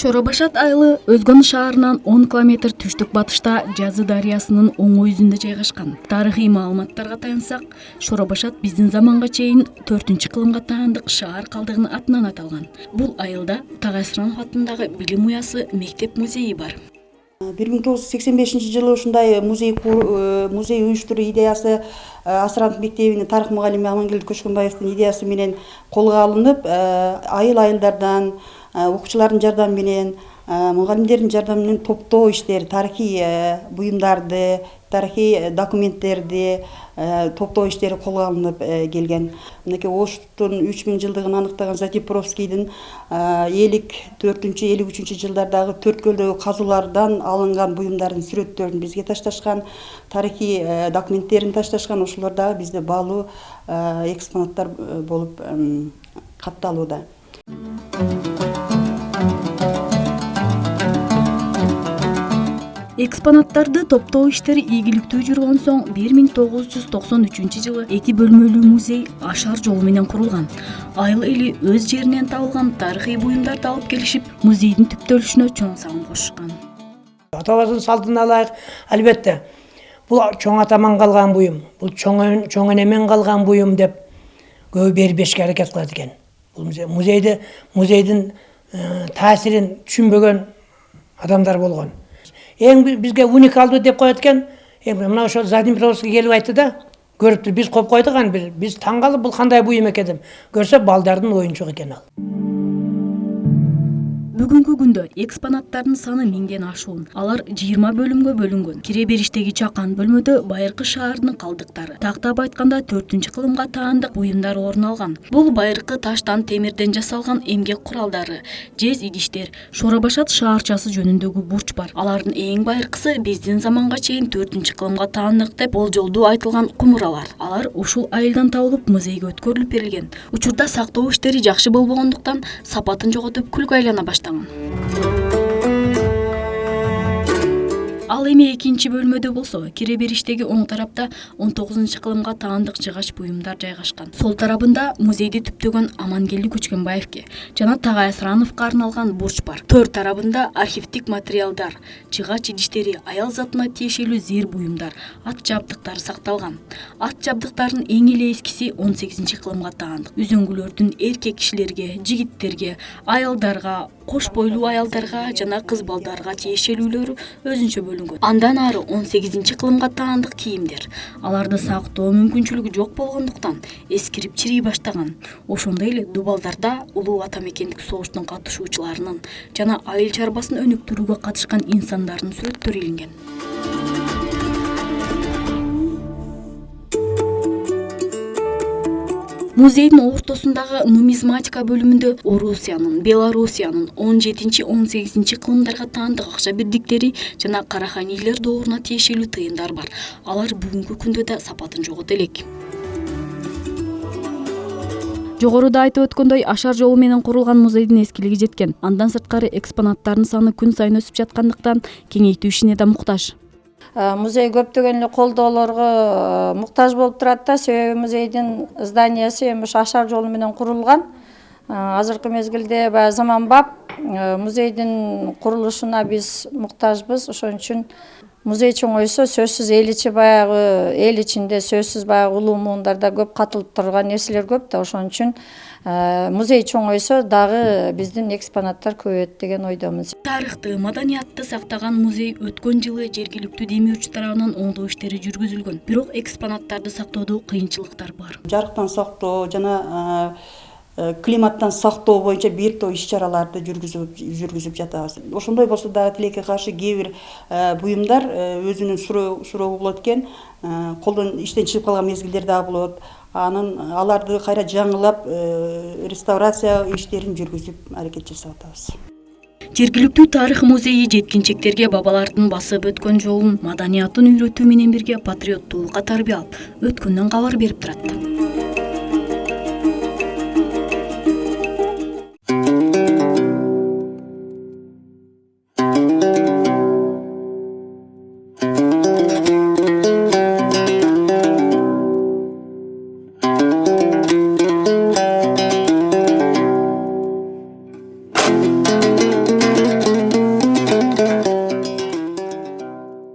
Шоробашат айылы Өзгөн шаарынан 10 километр түштүк-батышта Жазы дарыясынын оң өзүндө жайгашкан. Тарыхый маалыматтарга таянсак, Шоробашат биздин заманга чейин 4-кылымга таандык шаар калдыгынын атынан аталган. Бул айылда Тагай Асранов атындагы билим уясы мектеп музейи бар. 1985 жылы ушундай музей уюштуруу идеясы Асранов мектебинин тарых мугалими Амангелди Көчкөнбаевдин идеясы менен колго алынып, айылдардан окуучулардын жардамы менен, мугалимдердин жардамы менен топтоо иштери, тарыхый буюмдарды, тарыхый документтерди топтоо иштери колго алынып келген. Мынакей Оштун 3000 жылдыгын аныктаган Затипровскийдин 54-53 жылдардагы Төрткөлдөгү казуулардан алынган буюмдардын сүрөттөрүн бизге ташташкан, тарыхый документтерин ташташкан. Ошолор дагы бизде баалуу экспонаттар болуп катталууда. Экспонаттарды топтоо иштери ийгиликтүү жүргөн соң 1993 жылы 2 бөлмөлүү музей ашар жолу менен курулган. Айыл эли өз жеринен табылган тарыхый буюмдарды алып келишип, музейдин түптөлүшүнө чоң салым кошушкан. Атабыздын салтын алайык, албетте. Бул чоң атаман калган буюм, бул чоң энемен калган буюм деп көбү бербешке аракет кылат экен. Бул музейдин таасирин түшүнбөгөн адамдар болгон. Эң бизге уникалдуу деп коет экен. Мына ошол Задимировский келип айтты да, көрүптүр, биз коп койдук аны, биз таң калып, бул кандай буюм экен деп. Көрсө балдардын оюнчугу экен ал. Бүгүнкү күндө экспонаттардын саны 1000ден ашуун. Алар 20 бөлүмгө бөлүнгөн. Кире бериштеги чакан бөлмөдө байыркы шаардын калдыктары, тактап айтканда 4-кылымга таандык буюмдар орун алган. Бул байыркы таштан, темирден жасалган эмгек куралдары, жез идиштер, Шоробашат шаарчасы жөнүндөгү бурч бар. Алардын эң байыркысы биздин заманга чейин 4-кылымга таандык деп болжолдуу айтылган кумуралар. Алар ушул айылдан табылып, музейге өткөрүлүп берилген. Учурда сактоо иштери жакшы болбогондуктан сапатын жоготуп, күлгө айлана баштаган. Ал эми экинчи бөлмөдө болсо, кире бериштеги оң тарапта 19-кылымга таандык жыгач буюмдар жайгашкан. Сол тарабында музейди түптөгөн Амангелди Көчкөнбаевке жана Тагай Асрановго арналган бурч бар. Төр тарабында архивдик материалдар, жыгач идиштери, аял затына тиешелүү зир буюмдар, ат жабдыктары сакталган. Ат жабдыктардын эң эле эскиси 18-кылымга таандык. Үзөңгүлөрдүн эркек кишилерге, жигиттерге, аялдарга, кош бойлуу аялдарга жана кыз балдарга тиешелүүлөрү өзүнчө бөлүнгөн. Андан ары 18-кылымга таандык кийимдер. Аларды сактоо мүмкүнчүлүгү жок болгондуктан эскирип чирий баштаган. Ошондой эле Дубалдарда улуу ата мекендик согуштун катышуучуларынын жана айыл чарбасын өнүктүрүүгө катышкан инсандардын сүрөттөрү илинген. Музейдин ортосундагы нумизматика бөлүмүндө Орусиянын, Белоруссиянын 17-18 кылымдарга таандык акча бирдиктери жана караханилер дооруна тиешелүү тыйындар бар. Алар бүгүнкү күндө да сапатын жогото элек. Жогоруда айтып өткөндөй, ашар жолу менен курулган музейдин эскилиги жеткен. Андан сырткары экспонаттардын саны күн сайын өсүп жаткандыктан кеңейтүү ишине да муктаж. Музей көптөгөн эле колдоолорго муктаж болуп турат да, себеби музейдин зданиясы эми ушу ашар жолу менен курулган. Азыркы мезгилде баягы заманбап музейдин курулушуна биз муктажбыз. Ошон үчүн музей чоңойсо сөзсүз эл ичи баягы эл ичинде сөзсүз баягы улуу муундарда көп катылып турган нерселер көп да, ошон үчүн музей чоңойсо дагы биздин экспонаттар көбөйөт деген ойдомуз. Тарыхты, маданиятты сактаган музей өткөн жылы жергиликтүү демиурчу тарабынан оңдоо иштери жүргүзүлгөн. Бирок экспонаттарды сактоодо кыйынчылыктар бар. Жарыктан сактоо жана климаттан сактоо боюнча бир топ иш-чараларды жүргүзүп жатабыз. Ошондой болсо дагы тилекке каршы кээ бир буюмдар өзүнүн суроогу болот экен, колдон иштен чыгып калган мезгилдер дагы болот. Аларды кайра жаңылап, реставрация иштерин жүргүзүп аракет жасап атабыз. Жергиликтүү тарых музейи жеткинчектерге бабалардын басып өткөн жолун, маданиятын үйрөтүү менен бирге патриоттуулукка тарбия алып, өткөндөн кабар берип турат.